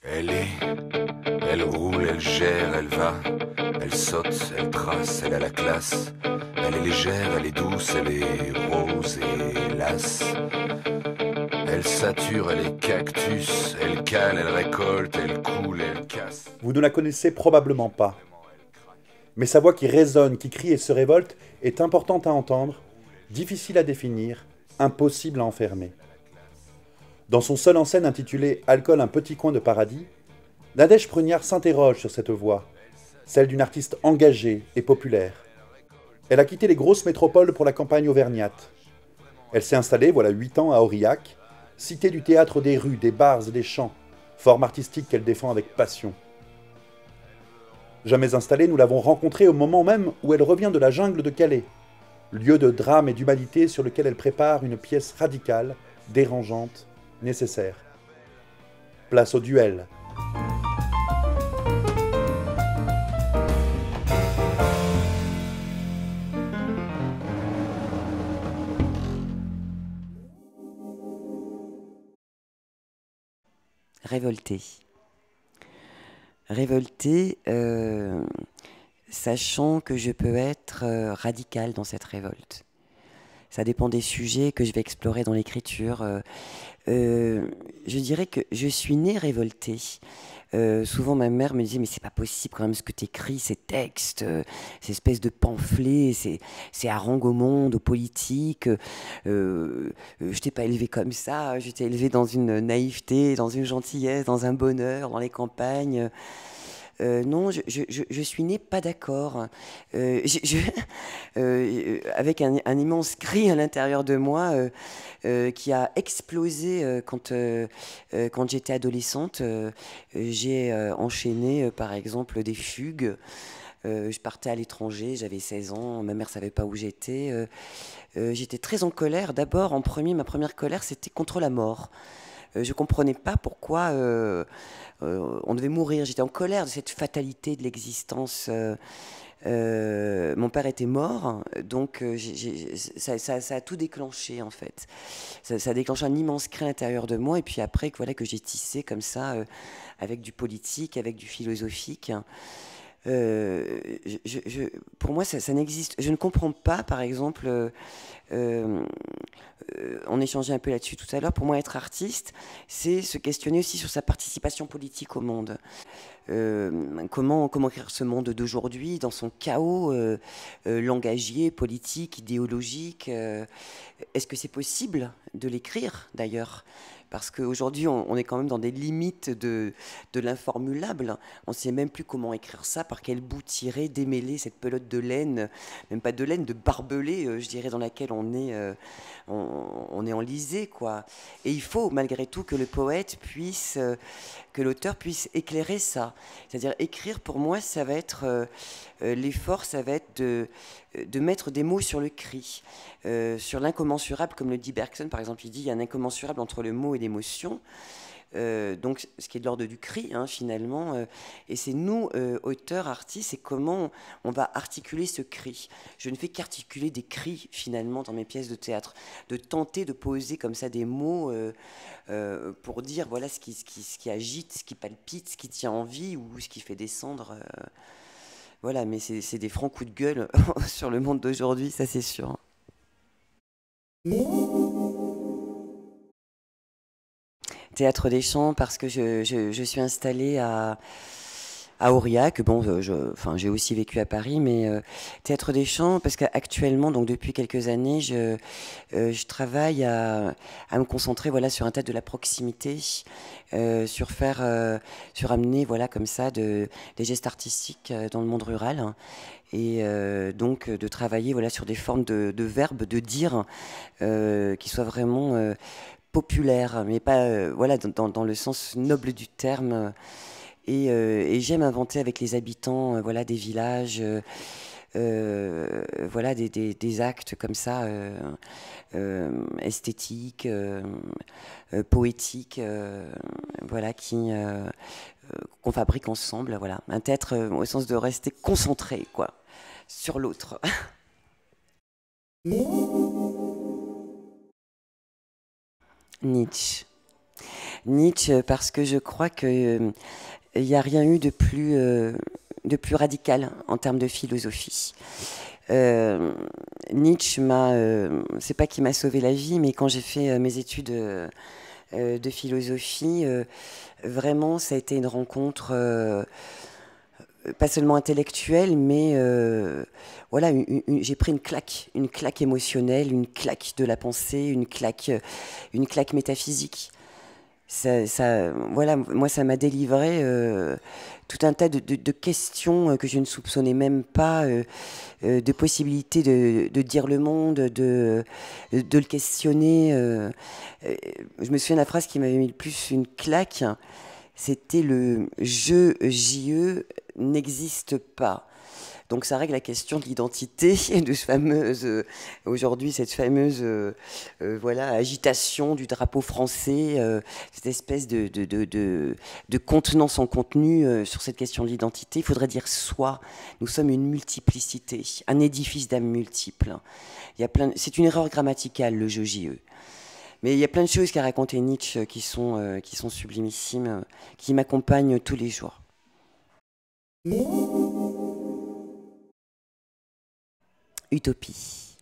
Elle est, elle roule, elle gère, elle va, elle saute, elle trace, elle a la classe. Elle est légère, elle est douce, elle est rose et lasse. Elle sature, elle est cactus, elle cale, elle récolte, elle coule, elle casse. Vous ne la connaissez probablement pas, mais sa voix qui résonne, qui crie et se révolte est importante à entendre, difficile à définir, impossible à enfermer. Dans son seul en scène intitulé Alcool, un petit coin de paradis, Nadège Pruniard s'interroge sur cette voix, celle d'une artiste engagée et populaire. Elle a quitté les grosses métropoles pour la campagne auvergnate. Elle s'est installée, voilà 8 ans, à Aurillac, cité du théâtre des rues, des bars et des champs, forme artistique qu'elle défend avec passion. Jamais installée, nous l'avons rencontrée au moment même où elle revient de la jungle de Calais, lieu de drame et d'humanité sur lequel elle prépare une pièce radicale, dérangeante, nécessaire. Place au duel. Révolté. Révolté, sachant que je peux être radical dans cette révolte. Ça dépend des sujets que je vais explorer dans l'écriture. Je dirais que je suis née révoltée. Souvent ma mère me disait mais c'est pas possible quand même ce que tu écris, ces textes, ces espèces de pamphlets, ces harangues au monde, aux politiques. Je t'ai pas élevée comme ça, je t'ai élevée dans une naïveté, dans une gentillesse, dans un bonheur, dans les campagnes. Non, je suis née pas d'accord. Avec un immense cri à l'intérieur de moi qui a explosé quand j'étais adolescente. J'ai enchaîné, par exemple, des fugues. Je partais à l'étranger, j'avais 16 ans, ma mère savait pas où j'étais. J'étais très en colère. D'abord, ma première colère, c'était contre la mort. Je comprenais pas pourquoi on devait mourir. J'étais en colère de cette fatalité de l'existence. Mon père était mort, donc ça a tout déclenché en fait. Ça a déclenché un immense cri à l'intérieur de moi, et puis après voilà, que j'ai tissé comme ça, avec du politique, avec du philosophique. Euh, pour moi, ça n'existe. Je ne comprends pas, par exemple, euh, on échangeait un peu là-dessus tout à l'heure. Pour moi, être artiste, c'est se questionner aussi sur sa participation politique au monde. Comment écrire ce monde d'aujourd'hui dans son chaos langagier, politique, idéologique. Est-ce que c'est possible de l'écrire d'ailleurs? Parce qu'aujourd'hui, on est quand même dans des limites de l'informulable. On ne sait même plus comment écrire ça, par quel bout tirer, démêler cette pelote de laine, même pas de laine, de barbelé, je dirais, dans laquelle on est enlisé, quoi. Et il faut, malgré tout, que le poète puisse, que l'auteur puisse éclairer ça. C'est-à-dire, écrire, pour moi, ça va être, l'effort, ça va être de mettre des mots sur le cri, sur l'incommensurable, comme le dit Bergson, par exemple, il dit il y a un incommensurable entre le mot et l'émotion. Donc, ce qui est de l'ordre du cri, hein, finalement. Et c'est nous, auteurs, artistes, c'est comment on va articuler ce cri. Je ne fais qu'articuler des cris, finalement, dans mes pièces de théâtre. De tenter de poser comme ça des mots pour dire, voilà, ce qui agite, ce qui palpite, ce qui tient en vie ou ce qui fait descendre. Voilà, mais c'est des francs coups de gueule sur le monde d'aujourd'hui, ça c'est sûr. Théâtre des Champs, parce que je suis installée à Aurillac. Bon, enfin, j'ai aussi vécu à Paris, mais Théâtre des Champs, parce qu'actuellement, donc depuis quelques années, je travaille à me concentrer, voilà, sur un théâtre de la proximité, sur amener, voilà, comme ça, des gestes artistiques dans le monde rural, hein. Et donc de travailler, voilà, sur des formes de verbes, de dire, qui soient vraiment populaires, mais pas, voilà, dans le sens noble du terme. Et j'aime inventer avec les habitants, voilà, des villages, voilà, des actes comme ça, esthétiques, poétiques, voilà, qu'on fabrique ensemble. Voilà, un théâtre au sens de rester concentré, quoi, sur l'autre. Nietzsche. Nietzsche, parce que je crois qu'il n'y a rien eu de plus radical en termes de philosophie. Nietzsche c'est pas qu'il m'a sauvé la vie, mais quand j'ai fait mes études de philosophie, vraiment ça a été une rencontre pas seulement intellectuelle, mais voilà, j'ai pris une claque émotionnelle, une claque de la pensée, une claque métaphysique. Voilà, moi, ça m'a délivré tout un tas de questions que je ne soupçonnais même pas, de possibilités de dire le monde, de le questionner. Je me souviens de la phrase qui m'avait mis le plus une claque, c'était le « je, J-E, n'existe pas ». Donc ça règle la question de l'identité, de ce fameuse, aujourd'hui, cette fameuse voilà, agitation du drapeau français, cette espèce de contenant sans contenu sur cette question de l'identité. Il faudrait dire soi. Nous sommes une multiplicité, un édifice d'âmes multiples. C'est une erreur grammaticale, le je J-E. Mais il y a plein de choses qu'a raconté Nietzsche qui sont sublimissimes, qui m'accompagnent tous les jours. Utopie.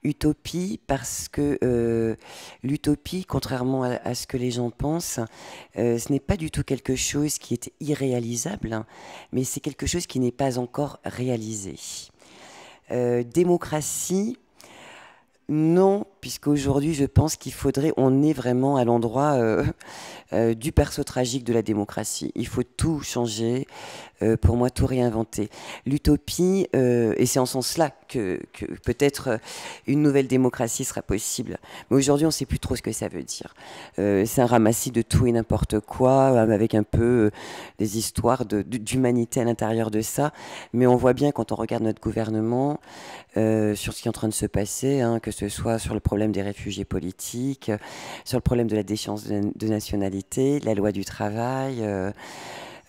Utopie parce que l'utopie, contrairement à ce que les gens pensent, ce n'est pas du tout quelque chose qui est irréalisable, hein, mais c'est quelque chose qui n'est pas encore réalisé. Démocratie, non, puisqu'aujourd'hui je pense qu'il faudrait, on est vraiment à l'endroit du perso tragique de la démocratie. Il faut tout changer, pour moi tout réinventer. L'utopie, et c'est en ce sens-là que peut-être une nouvelle démocratie sera possible. Mais aujourd'hui on ne sait plus trop ce que ça veut dire. C'est un ramassis de tout et n'importe quoi, avec un peu des histoires d'humanité à l'intérieur de ça. Mais on voit bien quand on regarde notre gouvernement, sur ce qui est en train de se passer, hein, que ce soit sur le problème des réfugiés politiques, sur le problème de la déchéance de nationalité, la loi du travail,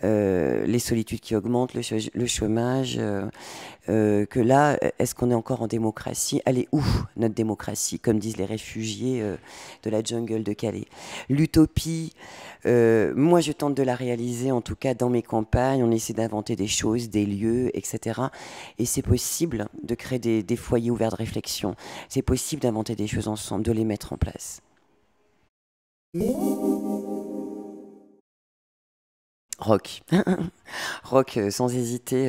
les solitudes qui augmentent, le chômage, que là, est-ce qu'on est encore en démocratie? Elle est où, notre démocratie, comme disent les réfugiés de la jungle de Calais? L'utopie, moi je tente de la réaliser, en tout cas dans mes campagnes, on essaie d'inventer des choses, des lieux, etc. Et c'est possible de créer des foyers ouverts de réflexion, c'est possible d'inventer des choses ensemble, de les mettre en place. Rock. Rock, sans hésiter.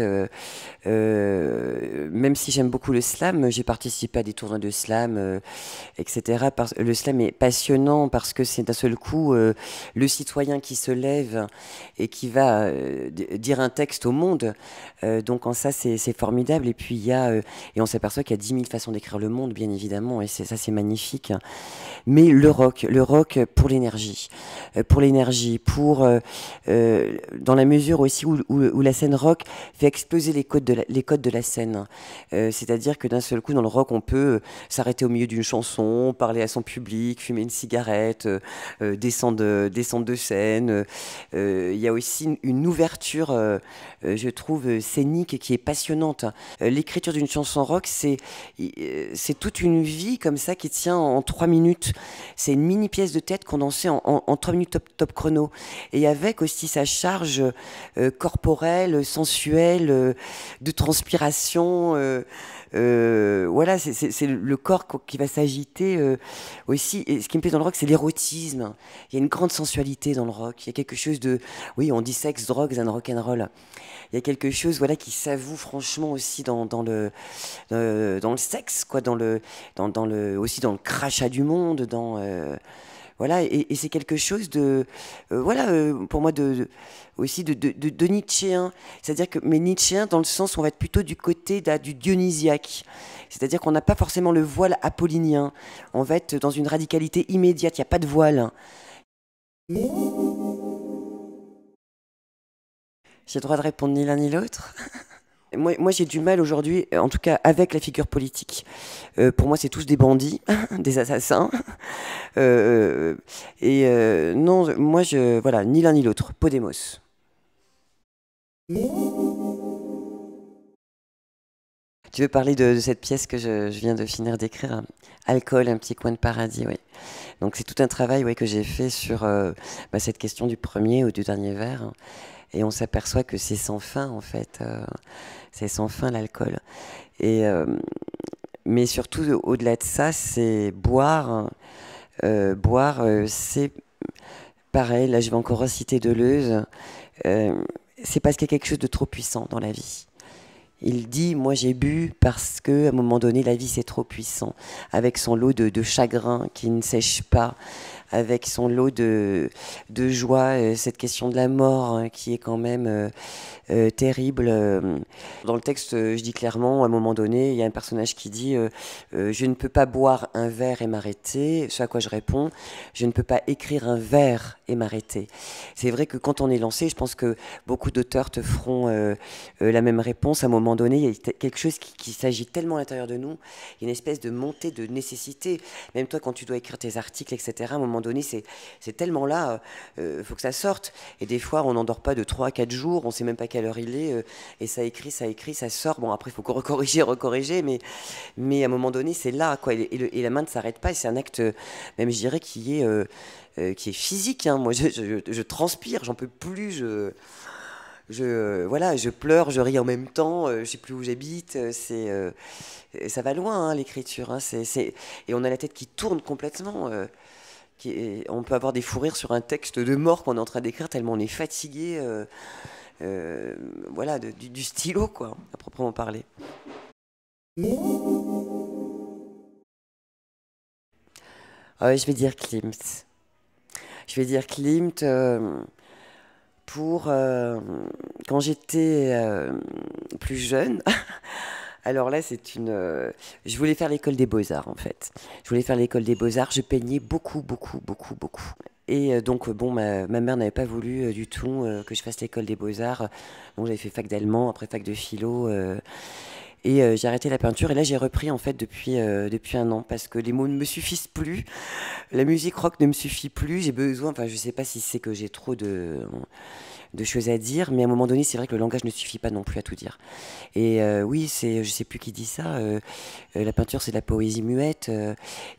Même si j'aime beaucoup le slam, j'ai participé à des tournois de slam, etc. Le slam est passionnant parce que c'est d'un seul coup le citoyen qui se lève et qui va dire un texte au monde. Donc en ça, c'est formidable. Et puis et on s'aperçoit qu'il y a 10 000 façons d'écrire le monde, bien évidemment. Et ça, c'est magnifique. Mais le rock pour l'énergie. Dans la mesure aussi où la scène rock fait exploser les codes de la scène. C'est-à-dire que d'un seul coup, dans le rock, on peut s'arrêter au milieu d'une chanson, parler à son public, fumer une cigarette, descendre de scène. Il y a aussi une ouverture, je trouve, scénique qui est passionnante. L'écriture d'une chanson rock, c'est toute une vie comme ça qui tient en 3 minutes. C'est une mini pièce de tête condensée en 3 minutes top chrono. Et avec aussi sa charge corporelle, sensuelle, de transpiration. Voilà, c'est le corps qui va s'agiter aussi. Et ce qui me plaît dans le rock, c'est l'érotisme. Il y a une grande sensualité dans le rock. Il y a quelque chose de... Oui, on dit sexe, drogues and rock'n'roll. Il y a quelque chose, voilà, qui s'avoue franchement aussi dans le sexe, quoi, aussi dans le crachat du monde, voilà, et c'est quelque chose de, voilà, pour moi, aussi de nietzschéen. C'est-à-dire mais nietzschéen dans le sens où on va être plutôt du côté du dionysiaque. C'est-à-dire qu'on n'a pas forcément le voile apollinien. On va être dans une radicalité immédiate, il n'y a pas de voile. J'ai le droit de répondre ni l'un ni l'autre. Moi j'ai du mal aujourd'hui, en tout cas avec la figure politique. Pour moi, c'est tous des bandits, des assassins. Non, moi, voilà, ni l'un ni l'autre. Podemos. Tu veux parler de cette pièce que je viens de finir d'écrire, hein, Alcool, un petit coin de paradis, oui. Donc c'est tout un travail que j'ai fait sur cette question du premier ou du dernier verre. Hein, et on s'aperçoit que c'est sans fin, en fait. C'est sans fin, l'alcool. Mais surtout, au-delà de ça, c'est boire. Boire, c'est pareil. Là, je vais encore reciter Deleuze. C'est parce qu'il y a quelque chose de trop puissant dans la vie. Il dit, moi j'ai bu parce qu'à un moment donné, la vie c'est trop puissant, avec son lot de chagrin qui ne sèche pas, avec son lot de joie, cette question de la mort qui est quand même terrible. Dans le texte, je dis clairement, à un moment donné, il y a un personnage qui dit je ne peux pas boire un verre et m'arrêter, ce à quoi je réponds, je ne peux pas écrire un vers et m'arrêter. C'est vrai que quand on est lancé, je pense que beaucoup d'auteurs te feront la même réponse. À un moment donné, il y a quelque chose qui s'agit tellement à l'intérieur de nous, il y a une espèce de montée de nécessité. Même toi, quand tu dois écrire tes articles, etc., à un moment donné, c'est tellement là, faut que ça sorte. Et des fois, on n'endort pas de 3 à 4 jours, on ne sait même pas quelle heure il est, et ça écrit, ça sort. Bon, après, il faut recorriger, mais à un moment donné, c'est là, quoi. Et la main ne s'arrête pas, et c'est un acte, même je dirais, qui est physique. Hein. Moi, je transpire, j'en peux plus, voilà, je pleure, je ris en même temps, je sais plus où j'habite, ça va loin, hein, l'écriture, hein, et on a la tête qui tourne complètement. On peut avoir des fous rires sur un texte de mort qu'on est en train d'écrire tellement on est fatigué, voilà, du stylo, quoi, à proprement parler. Je vais dire Klimt. Je vais dire Klimt pour quand j'étais plus jeune. Alors là, je voulais faire l'école des Beaux-Arts, en fait. Je voulais faire l'école des Beaux-Arts. Je peignais beaucoup. Et donc, bon, ma mère n'avait pas voulu du tout que je fasse l'école des Beaux-Arts. Donc, j'avais fait fac d'allemand, après fac de philo. Et j'ai arrêté la peinture. Et là, j'ai repris, en fait, depuis 1 an. Parce que les mots ne me suffisent plus. La musique rock ne me suffit plus. J'ai besoin... Enfin, je sais pas si c'est que j'ai trop de choses à dire, mais à un moment donné, c'est vrai que le langage ne suffit pas non plus à tout dire. Et oui, je sais plus qui dit ça, la peinture c'est de la poésie muette,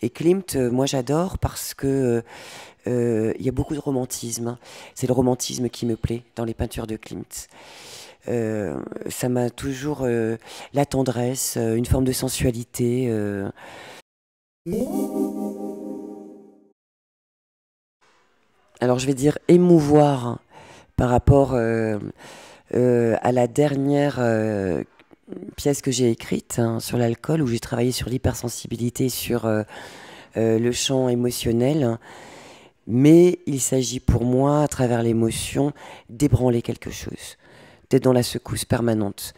et Klimt, moi j'adore parce que il y a beaucoup de romantisme. C'est le romantisme qui me plaît dans les peintures de Klimt. Ça m'a toujours la tendresse, une forme de sensualité. Alors je vais dire émouvoir par rapport à la dernière pièce que j'ai écrite, hein, sur l'alcool, où j'ai travaillé sur l'hypersensibilité, sur le champ émotionnel. Mais il s'agit pour moi, à travers l'émotion, d'ébranler quelque chose, d'être dans la secousse permanente.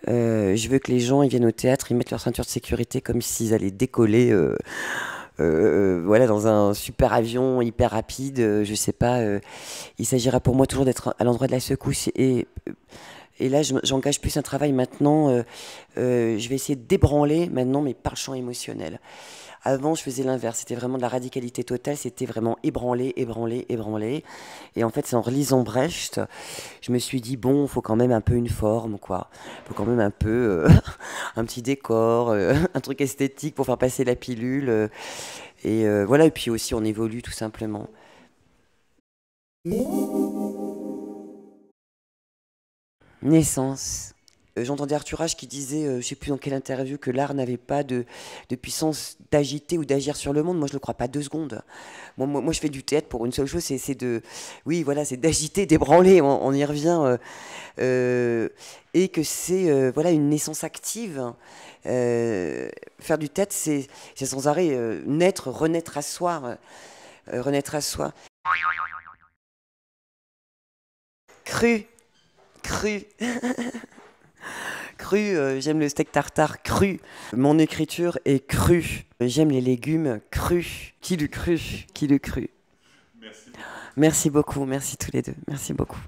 Je veux que les gens ils viennent au théâtre, ils mettent leur ceinture de sécurité comme s'ils allaient décoller voilà, dans un super avion hyper rapide, je sais pas. Il s'agira pour moi toujours d'être à l'endroit de la secousse. Et là, j'engage plus un travail maintenant. Je vais essayer de débranler maintenant, mais par le champ émotionnel. Avant, je faisais l'inverse. C'était vraiment de la radicalité totale. C'était vraiment ébranler. Et en fait, c'est en relisant Brecht, je me suis dit, bon, il faut quand même un peu une forme, quoi. Il faut quand même un peu un petit décor, un truc esthétique pour faire passer la pilule. Et voilà, et puis aussi, on évolue tout simplement. Naissance. J'entendais Arthur H qui disait, je ne sais plus dans quelle interview, que l'art n'avait pas de puissance d'agiter ou d'agir sur le monde. Moi, je ne le crois pas 2 secondes. Moi, je fais du théâtre pour une seule chose, oui, voilà, c'est d'agiter, d'ébranler. On y revient. Et que c'est voilà, une naissance active. Faire du théâtre, c'est sans arrêt naître, renaître à soi. Renaître à soi. Cru. J'aime le steak tartare cru. Mon écriture est crue. J'aime les légumes crus. Qui le cru? Merci beaucoup, merci tous les deux. Merci beaucoup.